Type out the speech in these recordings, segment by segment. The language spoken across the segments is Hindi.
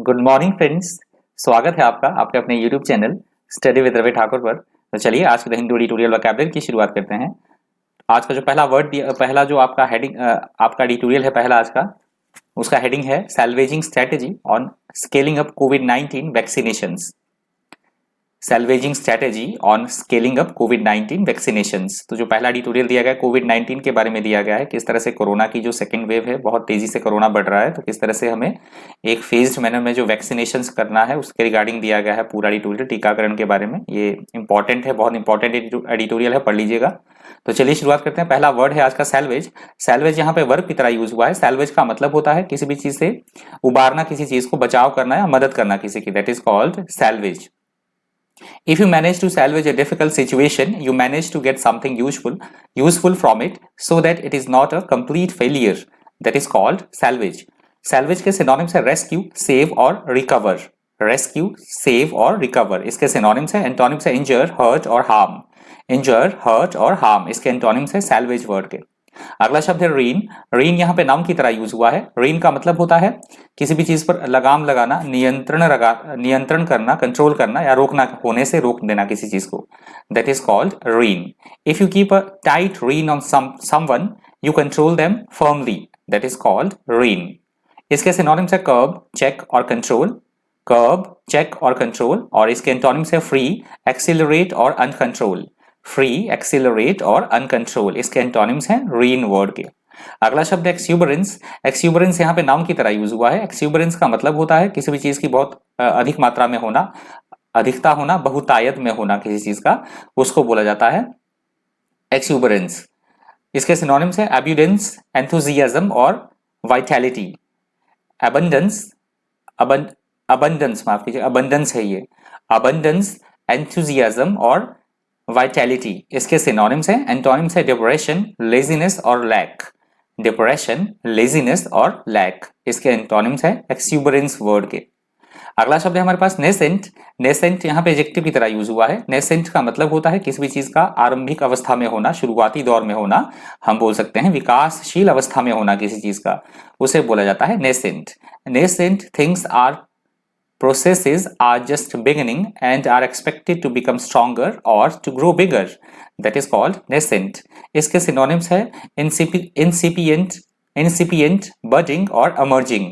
Good morning friends. स्वागत है आपका आपके अपने YouTube channel study with Ravi Thakur पर। तो चलिए आज के द हिंदू एडिटोरियल वोकैबुलरी की शुरुआत करते हैं। आज का जो पहला वर्ड पहला जो आपका हेडिंग आपका एडिटोरियल है पहला आज का, उसका हेडिंग है salvaging strategy on scaling up कोविड-19 vaccinations. Salvaging strategy on scaling up कोविड-19 वैक्सीनेशंस। तो जो पहला एडिटोरियल दिया गया कोविड-19 के बारे में दिया गया है, किस तरह से कोरोना की जो सेकंड वेव है, बहुत तेजी से कोरोना बढ़ रहा है, तो किस तरह से हमें एक फेज्ड मैनर में जो वैक्सीनेशंस करना है उसके रिगार्डिंग दिया गया है पूरा एडिटोरियल टीकाकरण के बारे में। ये इंपॉर्टेंट है, बहुत इंपॉर्टेंट एडिटोरियल है, पढ़ लीजिएगा। तो चलिए शुरुआत करते हैं। पहला वर्ड है आज का सैल्वेज। सैल्वेज यहाँ पे वर्ब की तरह यूज हुआ है। सैल्वेज का मतलब होता है किसी भी चीज से उबारना, किसी चीज को बचाव करना या मदद करना किसी की, that is called salvage. If you manage to salvage a difficult situation, you manage to get something useful from it, so that it is not a complete failure. That is called salvage. Salvage के synonyms है rescue, save और recover. Rescue, save और recover. इसके synonyms है, antonyms है injure, hurt और harm. Injure, hurt और harm. इसके antonyms है salvage word के। अगला शब्द है रीन। रीन यहाँ पे नाउन की तरह यूज हुआ है। रीन का मतलब होता है किसी भी चीज पर लगाम लगाना, नियंत्रण करना, कंट्रोल करना या रोकना, होने से रोक देना किसी चीज को, that is called rein. If you keep a tight rein on someone, you control them firmly, that is called rein. इसके सिनोनिम्स है कर्ब, चेक और कंट्रोल। कर्ब, चेक और कंट्रोल। और इसके एंटोनिम्स है फ्री, एक्सिलरेट और अनकंट्रोल। फ्री, एक्सिलरेट और अनकंट्रोल। इसके एंटोनिम्स हैं रीन वर्ड के। अगला शब्द है एक्स्यूबरेंस। एक्स्यूबरेंस यहाँ पे नाउन की तरह यूज हुआ है। एक्स्यूबरेंस का मतलब होता है किसी भी चीज की बहुत अधिक मात्रा में होना, अधिकता होना, बहुतायत में होना किसी चीज का, उसको बोला जाता है एक्स्यूबरेंस। इसके सिनोनिम्स है एब्यूडेंस, एंथुजियाज्म और वाइटैलिटी। एबंडेंस, अबंडेंस माफ कीजिए, अबंडेंस है ये, अबंडेंस, एंथुजियाज्म और वाइटैलिटी। इसके सिनोनिम्स हैं, एंटोनिम्स है डिप्रेशन, लेजीनेस और लैक। डिप्रेशन, लेजीनेस और लैक। इसके एंटोनिम्स है एक्स्यूबरेंस वर्ड के। अगला शब्द है हमारे पास नेसेंट। नेसेंट यहाँ पे एडजेक्टिव की तरह यूज हुआ है। नेसेंट का मतलब होता है किसी भी चीज का आरंभिक अवस्था में होना, शुरुआती दौर में होना। हम बोल सकते हैं विकासशील अवस्था में होना किसी चीज का, उसे बोला जाता है nascent. Nascent things are processes are just beginning and are expected to become stronger or to grow bigger. That is called nascent. इसके synonyms है incipient, budding और emerging.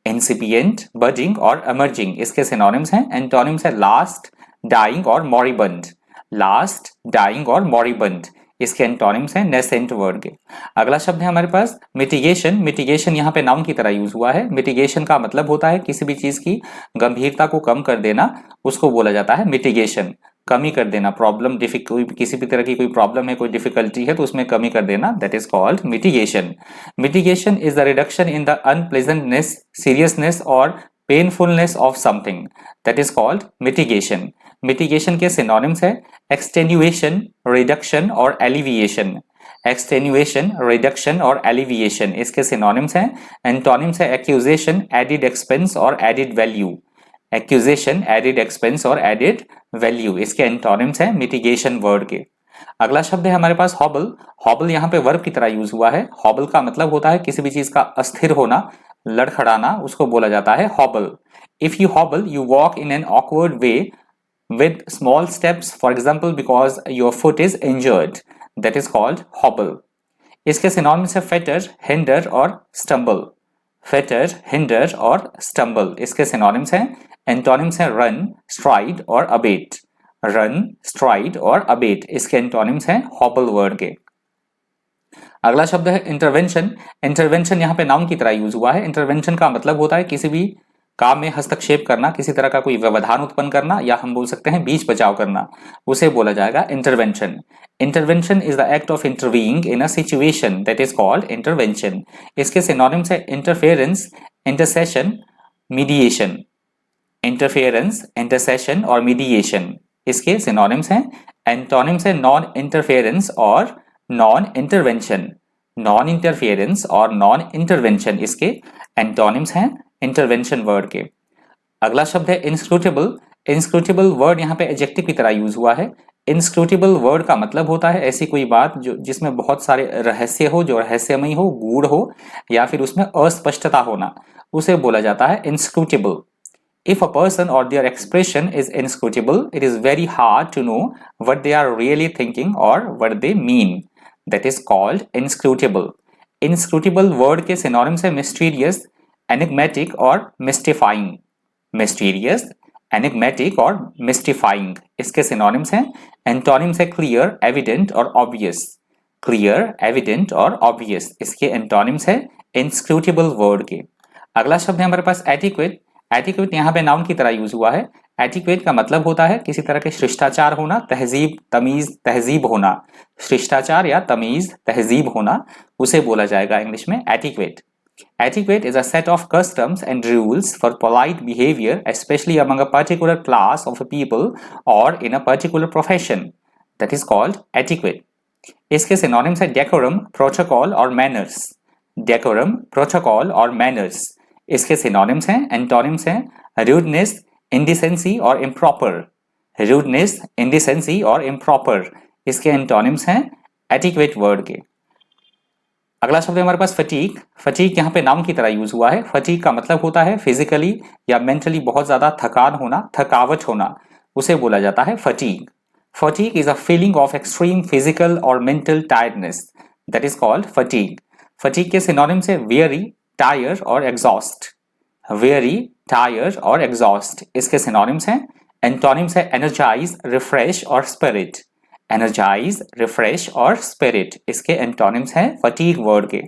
Incipient, budding और emerging. इसके synonyms हैं, antonyms है last, dying और moribund. Last, dying और moribund. इसके एंटोनिम्स हैं नेसेंट वर्ड के। अगला शब्द है हमारे पास मिटिगेशन। मिटिगेशन यहाँ पे नाउन की तरह यूज हुआ है। मिटिगेशन का मतलब होता है किसी भी चीज की गंभीरता को कम कर देना, उसको बोला जाता है मिटिगेशन। कमी कर देना, प्रॉब्लम, किसी भी तरह की कोई प्रॉब्लम है, कोई डिफिकल्टी है तो उसमें कमी कर देना, that is called mitigation. Mitigation is the reduction in the unpleasantness, seriousness और painfulness of something, that is called mitigation. Mitigation के सिनोनिम्स है एक्सटेन्युएशन, रिडक्शन और एलिविएशन। एक्सटेन्युएशन, रिडक्शन और एलिविएशन। इसके सिनोनिम्स हैं, एंटोनिम्स है एक्यूजेशन, एडिड एक्सपेंस और added value. Accusation, added expense और एडिड वैल्यू। इसके एंटोनिम्स हैं मिटिगेशन वर्ड के। अगला शब्द है हमारे पास हॉबल। हॉबल यहाँ पे वर्ब की तरह यूज हुआ है। हॉबल का मतलब होता है किसी भी चीज का अस्थिर होना, लड़खड़ाना, उसको बोला जाता है hobble. If you hobble, you walk in an awkward way with small steps, for example because your foot is injured, that is called hobble. इसके synonyms है fetter, hinder और stumble. fetter, hinder और stumble. इसके synonyms हैं, antonyms है run, stride और abate. run, stride और abate. इसके antonyms हैं hobble word के। अगला शब्द है इंटरवेंशन। इंटरवेंशन यहाँ पे नाउन की तरह यूज हुआ है। इंटरवेंशन का मतलब होता है किसी भी काम में हस्तक्षेप करना, किसी तरह का कोई व्यवधान उत्पन्न करना, या हम बोल सकते हैं बीच बचाव करना, उसे बोला जाएगा intervention. Intervention is the act of intervening in a situation, that is called intervention. इसके सिनोनिम्स है interference, intercession, mediation. Interference, intercession और मीडिएशन। इसके सिनोनिम्स हैं, एंटोनिम्स है नॉन इंटरफेरेंस और नॉन इंटरवेंशन। नॉन इंटरफेरेंस और नॉन इंटरवेंशन इसके एंटोनिम्स हैं इंटरवेंशन वर्ड के। अगला शब्द है इंस्क्रूटेबल। इंस्क्रूटेबल वर्ड यहाँ पे एडजेक्टिव की तरह यूज हुआ है। इंस्क्रूटेबल वर्ड का मतलब होता है ऐसी कोई बात जो जिसमें बहुत सारे रहस्य हो, जो रहस्यमयी हो, गूढ़ हो, या फिर उसमें अस्पष्टता होना, उसे बोला जाता है inscrutable. If a person or their expression is inscrutable, it is very hard to know what they are really thinking or what they mean. That is called inscrutable. Inscrutable word के synonyms है mysterious, enigmatic और mystifying. Mysterious, enigmatic और mystifying. इसके synonyms हैं antonyms है clear, evident और obvious. Clear, evident और obvious. इसके antonyms है inscrutable word के. अगला शब्द है हमारे पास adequate. एटिक्वेट यहाँ पे नाउन की तरह यूज हुआ है. एटिक्वेट का मतलब होता है किसी तरह के शिष्टाचार होना, तहजीब, तमीज, तहजीब होना. शिष्टाचार या तमीज, तहजीब होना, उसे बोला जाएगा इंग्लिश में etiquette. Etiquette is a set of customs and rules for polite behavior, especially among a particular class of people or in a particular profession. That is called etiquette. इसके synonyms है decorum, protocol और manners. Decorum, protocol और manners. इसके सिनोनिम्स हैं, एंटोनिम्स हैं rudeness, indecency और improper. rudeness, indecency और improper. इसके एंटोनिम्स हैं एटिक्वेट वर्ड के. अगला शब्द है हमारे पास fatigue. fatigue यहाँ पे नाउन की तरह यूज हुआ है. fatigue का मतलब होता है फिजिकली या मेंटली बहुत ज्यादा थकान होना, थकावट होना, उसे बोला जाता है fatigue. fatigue is a feeling of extreme physical or mental tiredness. That is called fatigue. fatigue के सिनोनिम्स है weary, टायर और एग्जॉस्ट. वेरी, टायर और एग्जॉस्ट. इसके सिनोनिम्स हैं, एंटोनिम्स है एनर्जाइज, रिफ्रेश और स्पिरिट. एनर्जाइज, रिफ्रेश और स्पिरिट. इसके एंटोनिम्स हैं फटीग वर्ड के.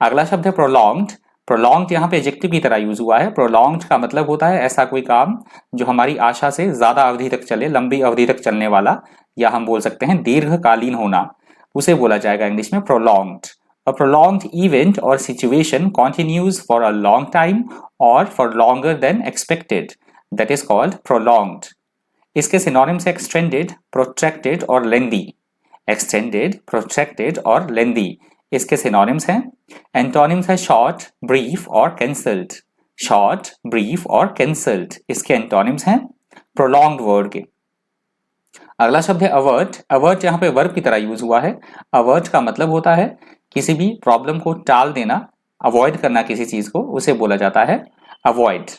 अगला शब्द है प्रोलॉन्ग्ड. प्रोलॉन्ग्ड यहाँ पे एडजेक्टिव की तरह यूज हुआ है. प्रोलॉन्ग्ड का मतलब होता है ऐसा कोई काम जो हमारी आशा से ज्यादा अवधि तक चले, लंबी अवधि तक चलने वाला, या हम बोल सकते हैं दीर्घकालीन होना, उसे बोला जाएगा इंग्लिश में prolonged. A prolonged event or situation continues for a long time or for longer than expected. That is called prolonged. इसके synonyms है extended, protracted और lengthy. Extended, protracted और lengthy. इसके synonyms हैं, antonyms है short, brief और cancelled. Short, brief और cancelled. इसके antonyms हैं prolonged word के. अगला शब्द है avert. avert यहाँ पे verb की तरह यूज हुआ है. avert का मतलब होता है किसी भी प्रॉब्लम को टाल देना, अवॉइड करना किसी चीज को, उसे बोला जाता है अवॉइड.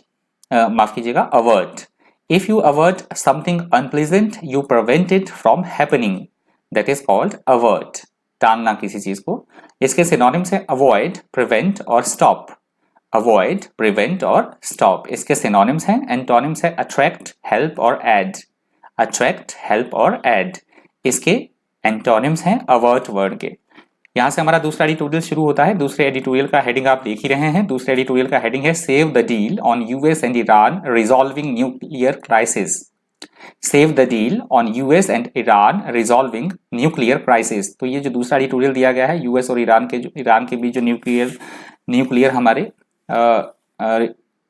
माफ कीजिएगा, avert. If you avert something unpleasant, you prevent it from happening. That is called avert. टालना किसी चीज को. इसके सिनोनिम्स है अवॉइड, प्रिवेंट और स्टॉप. अवॉइड, प्रिवेंट और स्टॉप. इसके सिनोनिम्स हैं, एंटोनिम्स है अट्रैक्ट, हेल्प और एड. अट्रैक्ट, हेल्प और एड. इसके एंटोनिम्स हैं अवर्ट वर्ड के. यहाँ से हमारा दूसरा एडिटोरियल शुरू होता है. दूसरे एडिटोरियल का हेडिंग आप देख ही रहे हैं. दूसरे एडिटोरियल का हेडिंग है save the deal on US and Iran resolving nuclear crisis. Save the deal on US and Iran resolving nuclear crisis. तो ये जो दूसरा एडिटोरियल दिया गया है, यूएस और ईरान के बीच जो न्यूक्लियर हमारे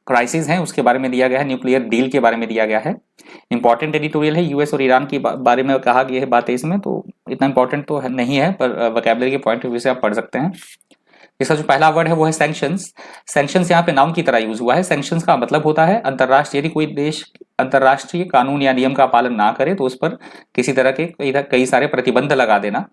क्राइसिस हैं उसके बारे में दिया गया है, न्यूक्लियर डील के बारे में दिया गया है. इंपॉर्टेंट एडिटोरियल है. यूएस और ईरान के बारे में कहा गया है बात है इसमें, तो इतना इंपॉर्टेंट तो नहीं है, पर वोकैबुलरी के पॉइंट ऑफ व्यू से आप पढ़ सकते हैं. इसका जो पहला वर्ड है वो है सैंक्शंस. सैंक्शंस यहाँ पे नाउन की तरह यूज हुआ है. सैंक्शंस का मतलब होता है अंतरराष्ट्रीय, यदि कोई देश अंतरराष्ट्रीय कानून या नियम का पालन ना करे तो उस पर किसी तरह के कई सारे प्रतिबंध लगा देना,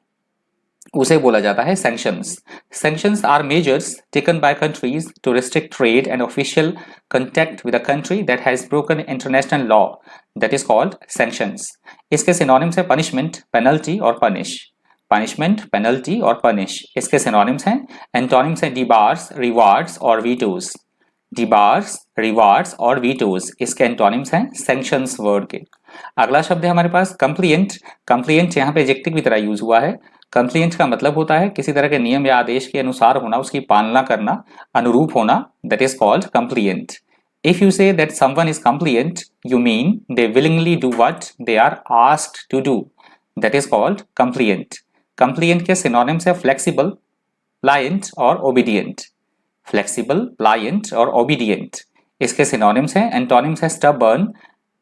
उसे बोला जाता है sanctions. Sanctions are measures taken by countries to restrict trade and official contact with a country that has broken international law. That is called sanctions. इसके synonyms है punishment, penalty और punish. Punishment, penalty और punish. इसके synonyms हैं, antonyms हैं debars, rewards और vetoes. Debars, rewards और vetoes. इसके antonyms हैं sanctions word के. अगला शब्द है हमारे पास compliant. Compliant यहाँ पे एडजेक्टिव की तरह यूज हुआ है. कंप्लिएंट का मतलब होता है किसी तरह के नियम या आदेश के अनुसार होना, उसकी पालना करना, अनुरूप होना. That is called compliant. If you say that someone is compliant, you mean they willingly do what they are asked to do. That is called compliant. Compliant के सिनोनिम्स है फ्लेक्सिबल, प्लायंट और ओबीडियंट. फ्लेक्सिबल, प्लायंट और ओबीडियंट. इसके सिनोनिम्स हैं, एंटोनिम्स है स्टबर्न,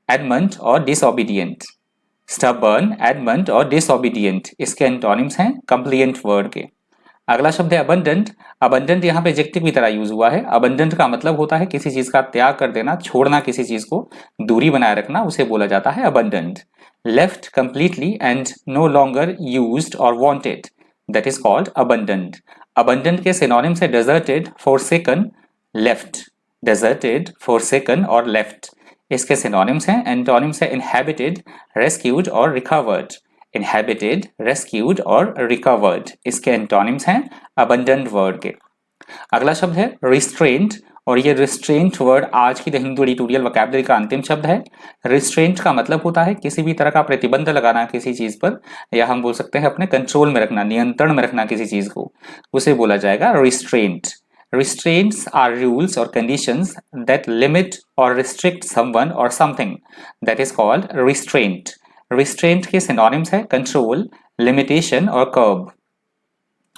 एडमंट और डिसओबीडियंट. स्टबर्न, एडमंट और डिसओबीडियंट. इसके एंटोनिम्स हैं कंप्लिएंट वर्ड के. अगला शब्द है अबंडेंट. अबंडेंट यहाँ पे एडजेक्टिव की तरह यूज हुआ है. अबंडेंट का मतलब होता है किसी चीज का त्याग कर देना, छोड़ना, किसी चीज को दूरी बनाए रखना, उसे बोला जाता है abandoned. Left completely and no longer used और wanted. That is called abandoned. Abandoned के सिनोनिम्स है deserted, forsaken, left. Deserted, forsaken और लेफ्ट. इसके सिनोनिम्स हैं। एंटोनिम्स है इनहैबिटेड, रेस्क्यूड और रिकवर्ड। इनहैबिटेड, रेस्क्यूड और रिकवर्ड इसके एंटोनिम्स हैं अबंडेंट वर्ड के। अगला शब्द है रिस्ट्रेंट, और ये रिस्ट्रेंट वर्ड आज की द हिंदू एडिटोरियल वोकैबुलरी का अंतिम शब्द है। रिस्ट्रेंट का मतलब होता है किसी भी तरह का प्रतिबंध लगाना किसी चीज पर, या हम बोल सकते हैं अपने कंट्रोल में रखना, नियंत्रण में रखना किसी चीज को, उसे बोला जाएगा restraint. Restraints are rules or conditions that limit or restrict someone or something, that is called restraint. Restraint के synonyms है control, limitation और curb.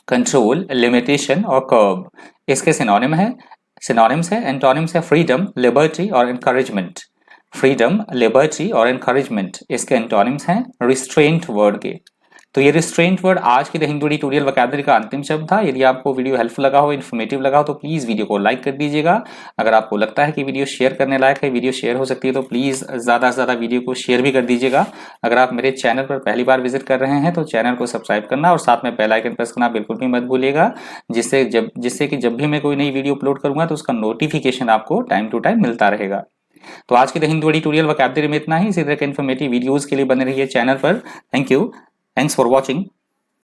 Control, limitation और curb इसके synonyms है antonyms है freedom, liberty और encouragement. Freedom, liberty और encouragement इसके antonyms हैं restraint word के। तो ये रिस्ट्रेंट वर्ड आज की द हिंदू एडिटोरियल वोकैबुलरी का अंतिम शब्द था। यदि आपको वीडियो हेल्पफुल लगा हो, इन्फॉर्मेटिव लगा हो, तो प्लीज वीडियो को लाइक कर दीजिएगा। अगर आपको लगता है कि वीडियो शेयर करने लायक है, वीडियो शेयर हो सकती है, तो प्लीज ज्यादा से ज्यादा वीडियो को शेयर भी कर दीजिएगा। अगर आप मेरे चैनल पर पहली बार विजिट कर रहे हैं तो चैनल को सब्सक्राइब करना और साथ में बेल आइकन प्रेस करना बिल्कुल भी मत भूलिएगा, जिससे कि जब भी मैं कोई नई वीडियो अपलोड करूंगा तो उसका नोटिफिकेशन आपको टाइम टू टाइम मिलता रहेगा। तो आज की द हिंदू एडिटोरियल वोकैबुलरी में इतना ही। इसी तरह के इन्फॉर्मेटिव वीडियोज के लिए बने रहिए चैनल पर। Thank you, thanks for watching.